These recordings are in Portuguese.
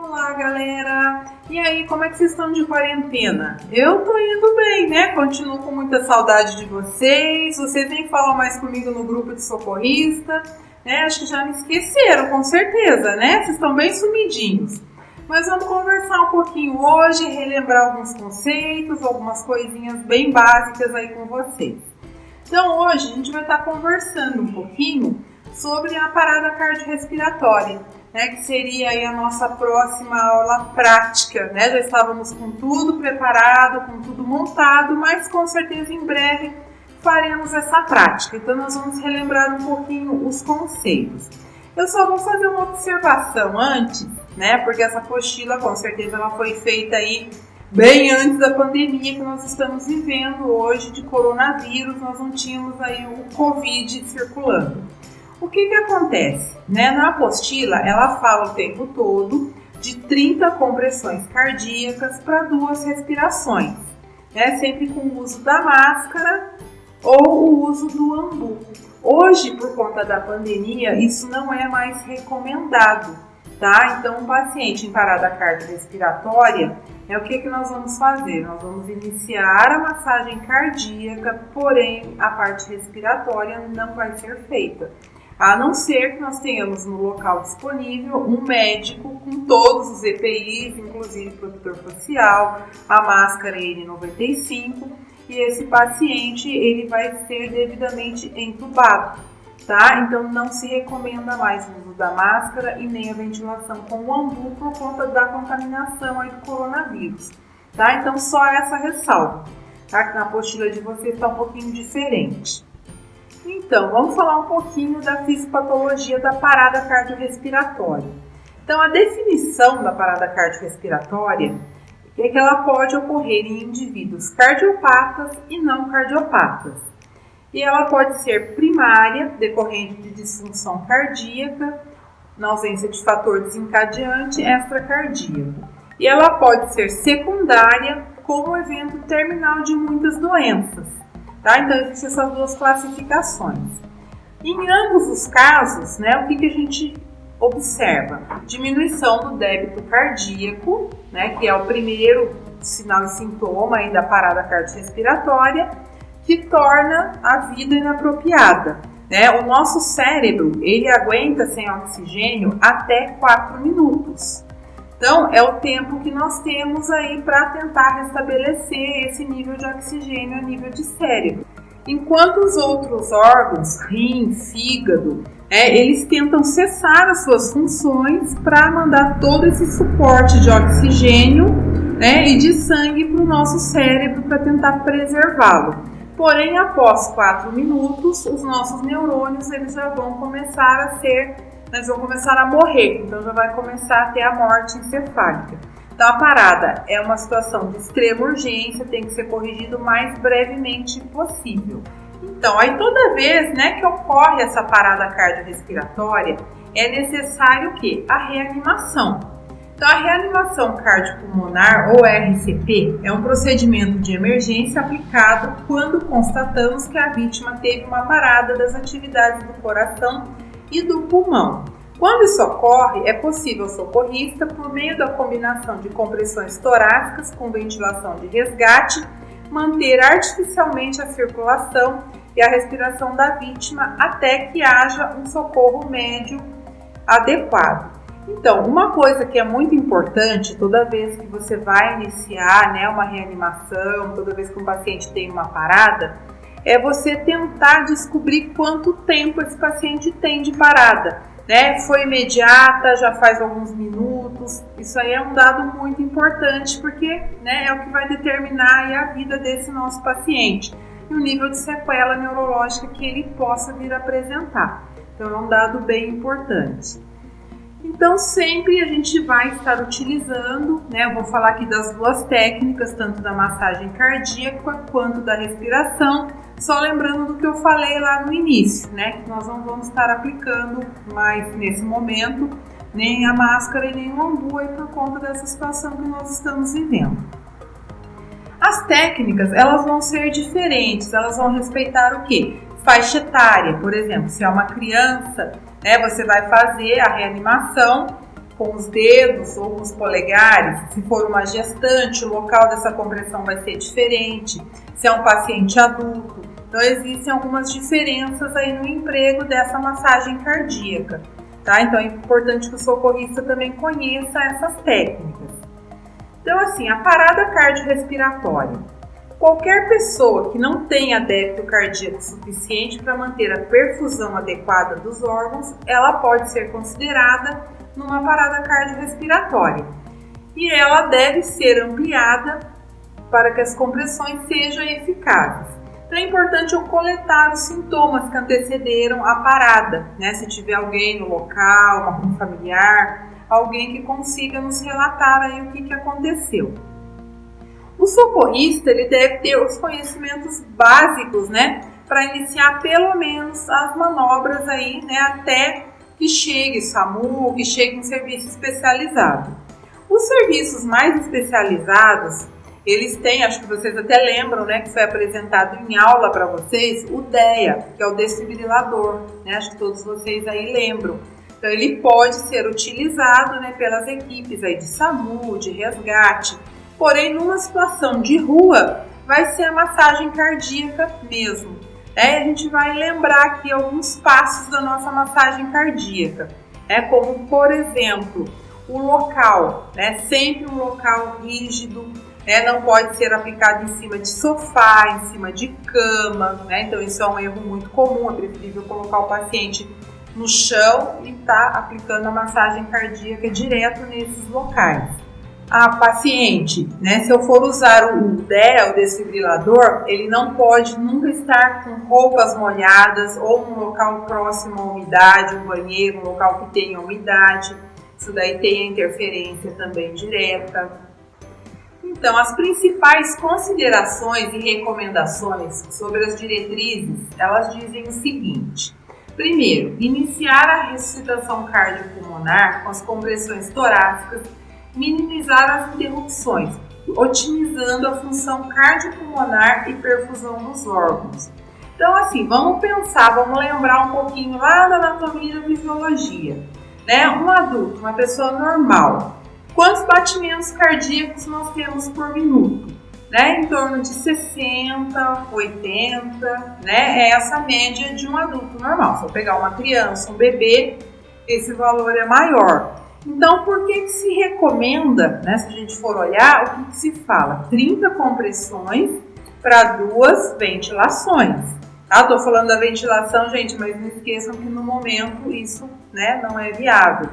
Olá, galera! E aí, como é que vocês estão de quarentena? Eu tô indo bem, né? Continuo com muita saudade de vocês. Vocês nem falam mais comigo no grupo de socorrista, né? Acho que já me esqueceram, com certeza, né? Vocês estão bem sumidinhos. Mas vamos conversar um pouquinho hoje, relembrar alguns conceitos, algumas coisinhas bem básicas aí com vocês. Então, hoje a gente vai estar conversando um pouquinho sobre a parada cardiorrespiratória, né, que seria aí a nossa próxima aula prática, né? Já estávamos com tudo preparado, com tudo montado, mas com certeza em breve faremos essa prática. Então nós vamos relembrar um pouquinho os conceitos. Eu só vou fazer uma observação antes, né? Porque essa apostila com certeza ela foi feita aí bem antes da pandemia que nós estamos vivendo hoje de coronavírus, nós não tínhamos aí o Covid circulando. O que acontece? Né? Na apostila, ela fala o tempo todo de 30 compressões cardíacas para 2 respirações, né? Sempre com o uso da máscara ou o uso do ambu. Hoje, por conta da pandemia, isso não é mais recomendado, tá? Então, o paciente em parada cardiorrespiratória, o que nós vamos fazer? Nós vamos iniciar a massagem cardíaca, porém, a parte respiratória não vai ser feita. A não ser que nós tenhamos no local disponível um médico com todos os EPIs, inclusive protetor facial, a máscara N95, e esse paciente ele vai ser devidamente entubado, tá? Então não se recomenda mais o uso da máscara e nem a ventilação com o ambu por conta da contaminação aí do coronavírus, tá? Então só essa ressalva, tá? Que na apostila de vocês está um pouquinho diferente. Então, vamos falar um pouquinho da fisiopatologia da parada cardiorrespiratória. Então, a definição da parada cardiorrespiratória é que ela pode ocorrer em indivíduos cardiopatas e não cardiopatas. E ela pode ser primária, decorrente de disfunção cardíaca, na ausência de fator desencadeante extracardíaco. E ela pode ser secundária, como evento terminal de muitas doenças. Tá? Então, existem essas 2 classificações. Em ambos os casos, né, o que a gente observa? Diminuição do débito cardíaco, né, que é o primeiro sinal e sintoma aí da parada cardiorrespiratória, que torna a vida inapropriada. Né? O nosso cérebro, ele aguenta sem oxigênio até 4 minutos. Então, é o tempo que nós temos aí para tentar restabelecer esse nível de oxigênio a nível de cérebro. Enquanto os outros órgãos, rim, fígado, eles tentam cessar as suas funções para mandar todo esse suporte de oxigênio, e de sangue para o nosso cérebro para tentar preservá-lo. Porém, após 4 minutos, os nossos neurônios eles já vão começar a morrer, então já vai começar a ter a morte encefálica. Então a parada é uma situação de extrema urgência, tem que ser corrigido o mais brevemente possível. Então, aí toda vez que ocorre essa parada cardiorrespiratória, é necessário o quê? A reanimação. Então a reanimação cardiopulmonar ou RCP é um procedimento de emergência aplicado quando constatamos que a vítima teve uma parada das atividades do coração e do pulmão. Quando isso ocorre, é possível o socorrista, por meio da combinação de compressões torácicas com ventilação de resgate, manter artificialmente a circulação e a respiração da vítima até que haja um socorro médio adequado. Então, uma coisa que é muito importante toda vez que você vai iniciar uma reanimação, toda vez que um paciente tem uma parada, é você tentar descobrir quanto tempo esse paciente tem de parada, Foi imediata, já faz alguns minutos, isso aí é um dado muito importante porque é o que vai determinar aí a vida desse nosso paciente e o nível de sequela neurológica que ele possa vir a apresentar. Então é um dado bem importante. Então sempre a gente vai estar utilizando, eu vou falar aqui das 2 técnicas, tanto da massagem cardíaca quanto da respiração, só lembrando do que eu falei lá no início, que nós não vamos estar aplicando mais nesse momento nem a máscara e nem o ambu aí por conta dessa situação que nós estamos vivendo. As técnicas, elas vão ser diferentes, elas vão respeitar o quê? Faixa etária, por exemplo, se é uma criança, você vai fazer a reanimação com os dedos ou com os polegares. Se for uma gestante, o local dessa compressão vai ser diferente. Se é um paciente adulto. Então, existem algumas diferenças aí no emprego dessa massagem cardíaca. Tá? Então, é importante que o socorrista também conheça essas técnicas. Então, assim, a parada cardiorrespiratória. Qualquer pessoa que não tenha débito cardíaco suficiente para manter a perfusão adequada dos órgãos, ela pode ser considerada numa parada cardiorrespiratória. E ela deve ser ampliada para que as compressões sejam eficazes. Então é importante eu coletar os sintomas que antecederam a parada, né? Se tiver alguém no local, um familiar, alguém que consiga nos relatar aí o que aconteceu. O socorrista ele deve ter os conhecimentos básicos, né, para iniciar pelo menos as manobras aí, né, até que chegue SAMU, que chegue um serviço especializado. Os serviços mais especializados, eles têm, acho que vocês até lembram, né, que foi apresentado em aula para vocês, o DEA, que é o desfibrilador, né, acho que todos vocês aí lembram. Então ele pode ser utilizado, né, pelas equipes aí de SAMU, de resgate. Porém, numa situação de rua, vai ser a massagem cardíaca mesmo. A gente vai lembrar aqui alguns passos da nossa massagem cardíaca, como, por exemplo, o local, sempre um local rígido, não pode ser aplicado em cima de sofá, em cima de cama, então isso é um erro muito comum, é preferível colocar o paciente no chão e estar aplicando a massagem cardíaca direto nesses locais. A paciente, se eu for usar o DEA, o desfibrilador, ele não pode nunca estar com roupas molhadas ou num local próximo à umidade, um banheiro, um local que tenha umidade. Isso daí tem interferência também direta. Então, as principais considerações e recomendações sobre as diretrizes, elas dizem o seguinte. Primeiro, iniciar a ressuscitação cardiopulmonar com as compressões torácicas, minimizar as interrupções, otimizando a função cardiopulmonar e perfusão dos órgãos. Então, assim, vamos pensar, vamos lembrar um pouquinho lá da anatomia e da fisiologia. Um adulto, uma pessoa normal, quantos batimentos cardíacos nós temos por minuto? Em torno de 60, 80, é essa média de um adulto normal. Se eu pegar uma criança, um bebê, esse valor é maior. Então, por que se recomenda, se a gente for olhar, o que se fala? 30 compressões para 2 ventilações. Estou falando da ventilação, gente, mas não esqueçam que no momento isso não é viável.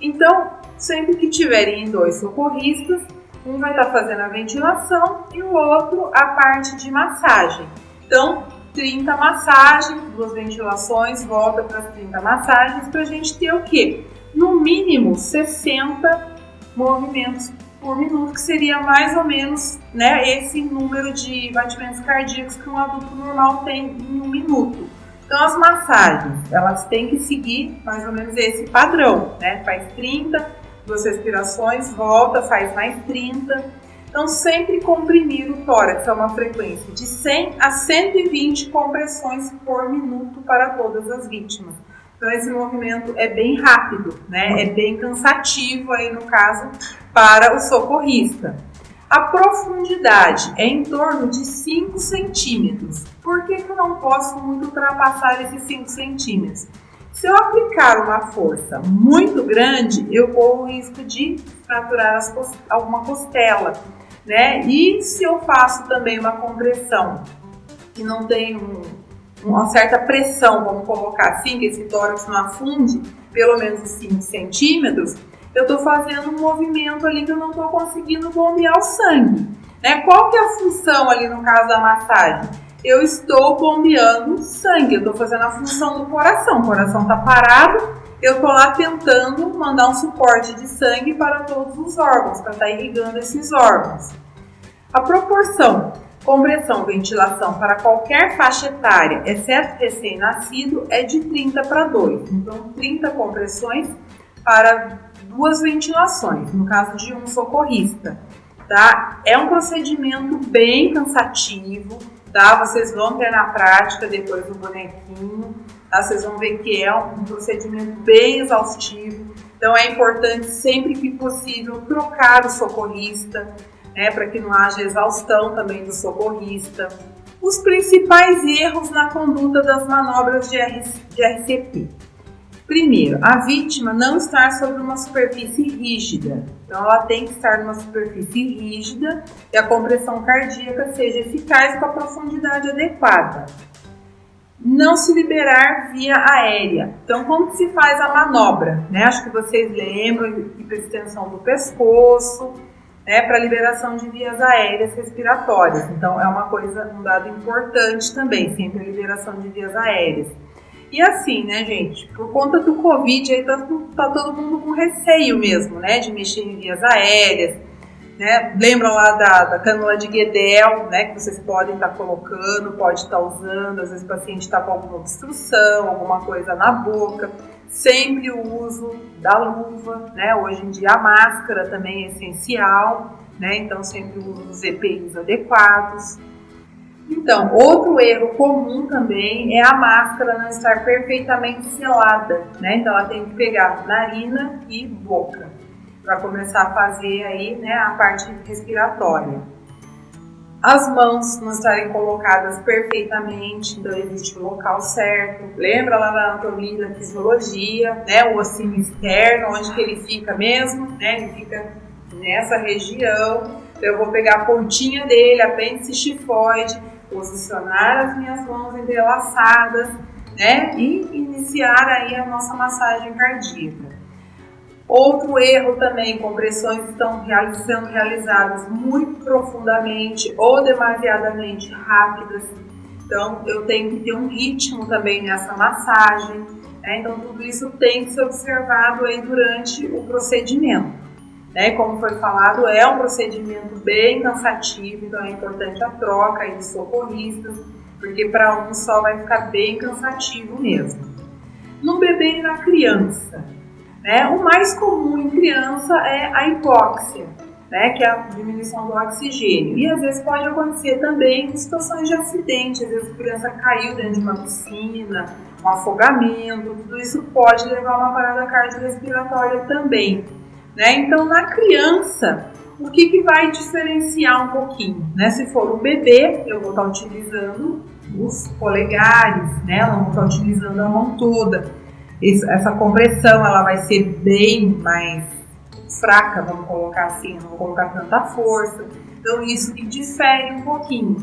Então, sempre que tiverem 2 socorristas, um vai estar fazendo a ventilação e o outro a parte de massagem. Então, 30 massagens, 2 ventilações, volta para as 30 massagens para a gente ter o quê? No mínimo 60 movimentos por minuto, que seria mais ou menos esse número de batimentos cardíacos que um adulto normal tem em um minuto. Então, as massagens, elas têm que seguir mais ou menos esse padrão, Faz 30, 2 respirações, volta, faz mais 30. Então, sempre comprimir o tórax a uma frequência de 100 a 120 compressões por minuto para todas as vítimas. Então, esse movimento é bem rápido, é bem cansativo aí no caso para o socorrista. A profundidade é em torno de 5 centímetros. Por que eu não posso muito ultrapassar esses 5 centímetros? Se eu aplicar uma força muito grande, eu corro o risco de fraturar alguma costela, E se eu faço também uma compressão que não tem uma certa pressão, vamos colocar assim, que esse tórax não afunde, pelo menos 5 centímetros, eu estou fazendo um movimento ali que eu não estou conseguindo bombear o sangue. Qual que é a função ali no caso da massagem? Eu estou bombeando sangue, eu estou fazendo a função do coração. O coração está parado, eu estou lá tentando mandar um suporte de sangue para todos os órgãos, para estar irrigando esses órgãos. A proporção compressão, ventilação para qualquer faixa etária, exceto recém-nascido, é de 30 para 2. Então, 30 compressões para 2 ventilações, no caso de um socorrista. Tá? É um procedimento bem cansativo, tá? Vocês vão ter na prática depois do bonequinho, tá? Vocês vão ver que é um procedimento bem exaustivo. Então, Então é importante sempre que possível trocar o socorrista, né, para que não haja exaustão também do socorrista. Os principais erros na conduta das manobras de RCP. Primeiro, a vítima não estar sobre uma superfície rígida. Então, ela tem que estar numa superfície rígida e a compressão cardíaca seja eficaz com a profundidade adequada. Não se liberar via aérea. Então, como que se faz a manobra? Né? Acho que vocês lembram, hiperextensão do pescoço, né, para liberação de vias aéreas respiratórias. Então, é uma coisa, um dado importante também, sempre a liberação de vias aéreas. E assim, né, gente, por conta do Covid, aí tá todo mundo com receio mesmo, né, de mexer em vias aéreas, né? Lembram lá da cânula de Guedel, né, que vocês podem estar colocando, pode estar usando, às vezes o paciente está com alguma obstrução, alguma coisa na boca. Sempre o uso da luva, né? Hoje em dia a máscara também é essencial, né? Então sempre o uso dos EPIs adequados. Então, outro erro comum também é a máscara não estar perfeitamente selada, né? Então ela tem que pegar narina e boca para começar a fazer aí, né, a parte respiratória. As mãos não estarem colocadas perfeitamente, então existe o local certo. Lembra lá da anatomia, da fisiologia, né, o ossinho externo, onde que ele fica mesmo, né, ele fica nessa região. Então eu vou pegar a pontinha dele, apêndice xifoide, posicionar as minhas mãos entrelaçadas, né, e iniciar aí a nossa massagem cardíaca. Outro erro também, compressões estão sendo realizadas muito profundamente ou demasiadamente rápidas. Então, eu tenho que ter um ritmo também nessa massagem, né? Então, tudo isso tem que ser observado aí durante o procedimento, né? Como foi falado, é um procedimento bem cansativo, então é importante a troca aí de socorristas, porque para um só vai ficar bem cansativo mesmo. No bebê e na criança, né? O mais comum em criança é a hipóxia, né? Que é a diminuição do oxigênio. E às vezes pode acontecer também em situações de acidente, às vezes a criança caiu dentro de uma piscina, um afogamento, tudo isso pode levar a uma parada cardiorrespiratória também, né? Então, na criança, o que vai diferenciar um pouquinho, né? Se for um bebê, eu vou estar utilizando os polegares, né? Eu não vou estar utilizando a mão toda. Essa compressão ela vai ser bem mais fraca, vamos colocar assim, não vou colocar tanta força. Então isso que difere um pouquinho,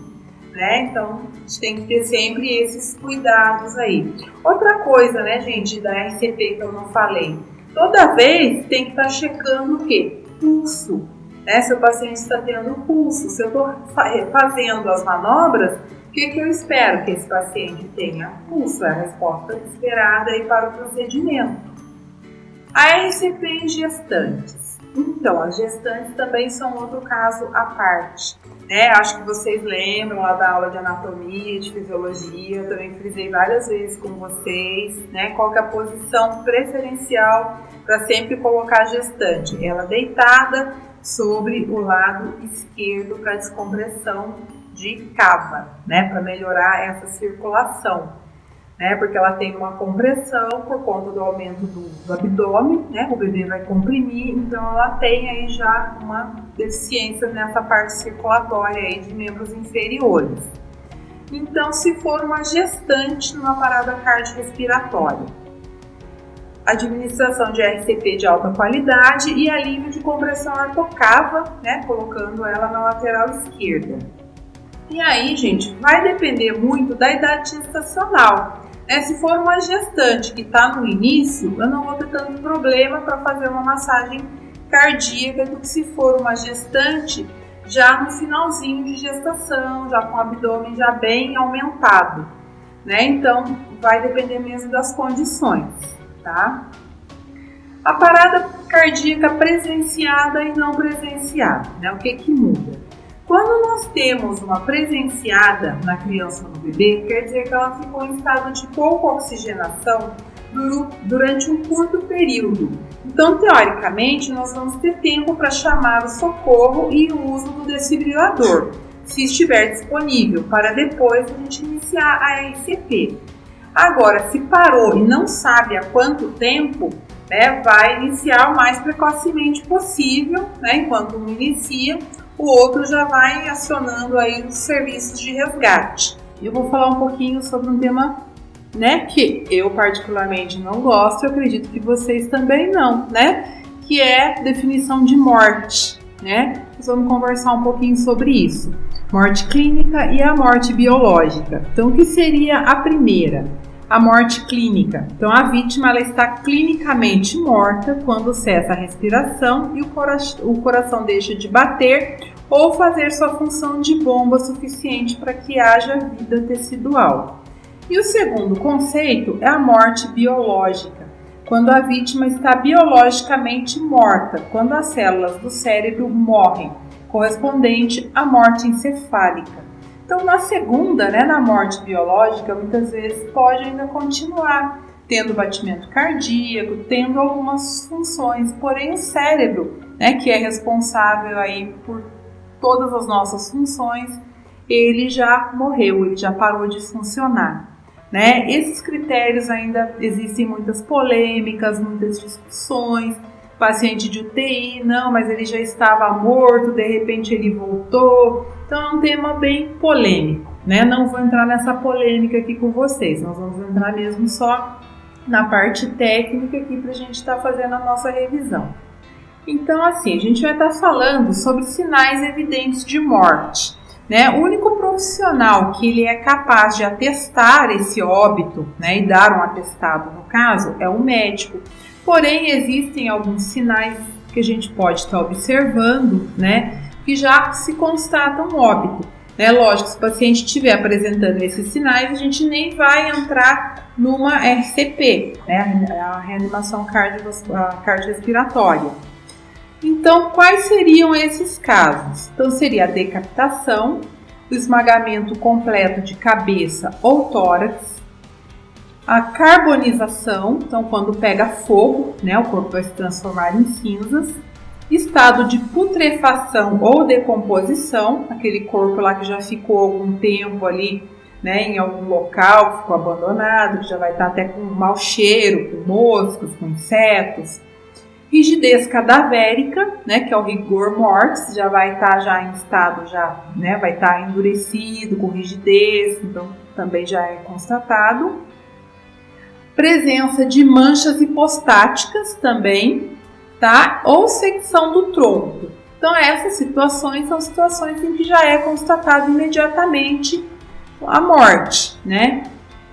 né? Então a gente tem que ter sempre esses cuidados aí. Outra coisa, né, gente, da RCP que eu não falei, toda vez tem que estar checando o quê? Pulso, né? Se o paciente está tendo pulso, se eu estou fazendo as manobras, o que eu espero? Que esse paciente tenha pulso, é a resposta esperada aí para o procedimento. A RCP em gestantes. Então, as gestantes também são outro caso à parte, né? Acho que vocês lembram lá da aula de anatomia, de fisiologia, eu também frisei várias vezes com vocês, né? Qual que é a posição preferencial para sempre colocar a gestante? Ela deitada sobre o lado esquerdo para descompressão de cava, né, para melhorar essa circulação, né, porque ela tem uma compressão por conta do aumento do abdômen, né, o bebê vai comprimir, então ela tem aí já uma deficiência nessa parte circulatória aí de membros inferiores. Então, se for uma gestante numa parada cardiorrespiratória, administração de RCP de alta qualidade e alívio de compressão ortocava, né, colocando ela na lateral esquerda. E aí, gente, vai depender muito da idade gestacional, né? Se for uma gestante que está no início, eu não vou ter tanto problema para fazer uma massagem cardíaca do que se for uma gestante já no finalzinho de gestação, já com o abdômen já bem aumentado, né? Então, vai depender mesmo das condições, tá? A parada cardíaca presenciada e não presenciada, né? O que muda? Quando nós temos uma presenciada na criança ou no bebê, quer dizer que ela ficou em estado de pouca oxigenação durante um curto período. Então, teoricamente, nós vamos ter tempo para chamar o socorro e o uso do desfibrilador, se estiver disponível, para depois a gente iniciar a RCP. Agora, se parou e não sabe há quanto tempo, né, vai iniciar o mais precocemente possível, né, enquanto um inicia, o outro já vai acionando aí os serviços de resgate. Eu vou falar um pouquinho sobre um tema, né, que eu particularmente não gosto, eu acredito que vocês também não, né, que é definição de morte, né. Nós vamos conversar um pouquinho sobre isso. Morte clínica e a morte biológica. Então, o que seria a primeira? A morte clínica. Então, a vítima ela está clinicamente morta quando cessa a respiração e o coração deixa de bater ou fazer sua função de bomba suficiente para que haja vida tecidual. E o segundo conceito é a morte biológica, quando a vítima está biologicamente morta, quando as células do cérebro morrem, correspondente à morte encefálica. Então, na segunda, né, na morte biológica, muitas vezes pode ainda continuar tendo batimento cardíaco, tendo algumas funções, porém o cérebro, né, que é responsável aí por todas as nossas funções, ele já morreu, ele já parou de funcionar. Né? Esses critérios ainda existem muitas polêmicas, muitas discussões. Paciente de UTI, não, mas ele já estava morto, de repente ele voltou. Então é um tema bem polêmico, né? Não vou entrar nessa polêmica aqui com vocês, nós vamos entrar mesmo só na parte técnica aqui para a gente estar fazendo a nossa revisão. Então, assim, a gente vai estar falando sobre sinais evidentes de morte. Né? O único profissional que ele é capaz de atestar esse óbito, né, e dar um atestado no caso, é o médico. Porém, existem alguns sinais que a gente pode estar observando, né, que já se constata um óbito. Né? Lógico, se o paciente estiver apresentando esses sinais, a gente nem vai entrar numa RCP, né, a reanimação cardiorrespiratória. Então, quais seriam esses casos? Então, seria a decapitação, o esmagamento completo de cabeça ou tórax, a carbonização, então quando pega fogo, né, o corpo vai se transformar em cinzas, estado de putrefação ou decomposição, aquele corpo lá que já ficou algum tempo ali, né, em algum local, ficou abandonado, que já vai estar até com um mau cheiro, com moscas, com insetos. Rigidez cadavérica, né, que é o rigor mortis, já vai estar já em estado, né, vai estar endurecido, com rigidez, então também já é constatado. Presença de manchas hipostáticas também, tá? Ou secção do tronco. Então essas situações são situações em que já é constatado imediatamente a morte, né?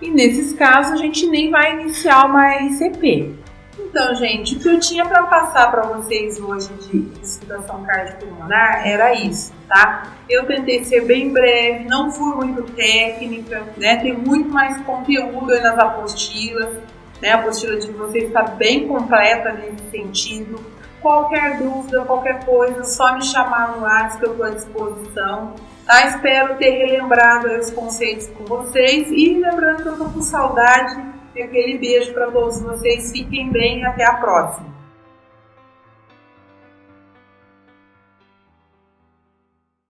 E nesses casos a gente nem vai iniciar uma RCP. Então, gente, o que eu tinha para passar para vocês hoje de ressuscitação cardiopulmonar era isso, tá? Eu tentei ser bem breve, não fui muito técnica, né? Tem muito mais conteúdo aí nas apostilas, né? A apostila de vocês está bem completa nesse sentido. Qualquer dúvida, qualquer coisa, só me chamar no WhatsApp que eu estou à disposição, tá? Espero ter relembrado os conceitos com vocês e lembrando que eu estou com saudade. Aquele beijo para todos vocês, fiquem bem e até a próxima.